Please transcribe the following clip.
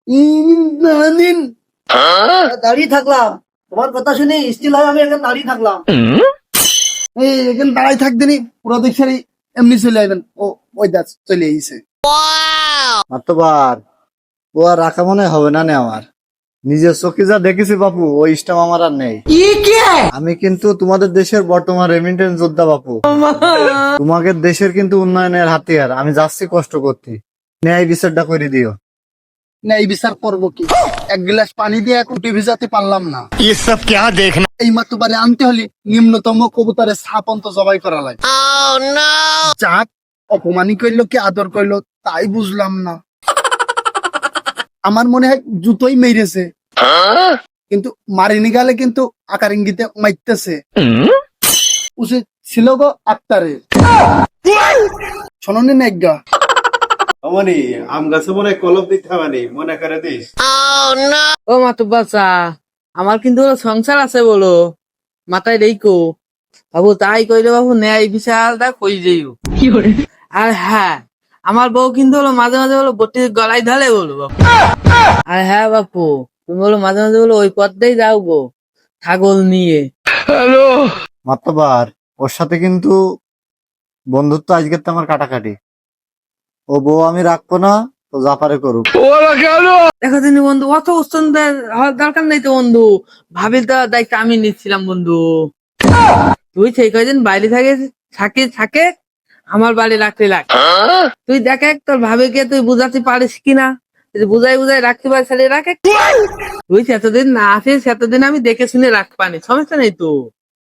দিন দাঁড়িয়ে থাকলাম, তোমার কথা শুনে স্টিল হয় আমি এখানে দাঁড়িয়ে থাকলাম। এই এখানে দাঁড়াই থাকতেনি পুরো দেখে এমনি চলে আইবেন। ও ওই দাস চলে আইছে। মাতবার ও আর রাখা মনে হবে না আমার নিজের চোখে যা দেখেছি বাপু, ওই স্টাম আমার আর নেই। আমি কিন্তু তোমাদের দেশের বর্তমান রেমিটেন্স যোদ্ধা বাপু। তোমাদের দেশের কিন্তু উন্নয়নের হাতিয়ার। আমি যাচ্ছি কষ্ট করতে, ন্যায় বিচারটা করে দিও। না এই বিচার করবো কি, এক গ্লাস পানি দিয়ে কুটি ভিজাতে পারলাম না। এই মাত্র বারে আনতে হলে নিম্নতম কবুতরের ছাপন্ত জবাই করা লাগে। যাক অপমানই করলো কি আদর করলো তাই বুঝলাম না। আমার মনে হয় জুতোই মেরেছে, কিন্তু মারিনি গেলে কিন্তু আকার ইঙ্গিতে মাইতেছে। উচিত ছিল গো আক্তারে শোনি নাইগা। অমনি আম গাছে মনে হয় কলম দিতে হবে মনে করে দিস। ও মাতুব্বা চা, আমার কিন্তু হলো সংসার আছে বলো, মাথায় রেখো বাবু। তাই কইলে বাবু ন্যায় বিচারটা কই যাইও। আর হ্যাঁ, আমার বউ কিন্তু হলো মাঝে মাঝে হলো বটির গলায় ঢালে বলো বাপু। আর হ্যাঁ বাপু, তুমি বলো মাঝে মাঝে বলো ওই পথটাই যাও গো ছাগল নিয়ে। মাতবার ওর সাথে কিন্তু বন্ধুত্ব আজকের তো আমার কাটাকাটি। ও বউ আমি রাখবো না, তো জাপারে করুক। দেখো তিনি বন্ধু অত উচ্চন হওয়ার দরকার নেই তো বন্ধু, ভাবির দেওয়ার দায়িত্ব আমি নিচ্ছিলাম বন্ধু। তুই সেই কয়দিন বাইরে থাকে থাকে আমার বাড়ি রাখতে লাগ। তুই দেখে তোর ভাবিকে তুই বুঝাতে পারিস কিনা, যদি বুঝাই বুঝাই রাখতে পারিস তাহলে রাখে। তুই সেতদিন না আসিস সেতদিন আমি দেখে শুনে রাখতে পারি, সমস্যা নেই তো।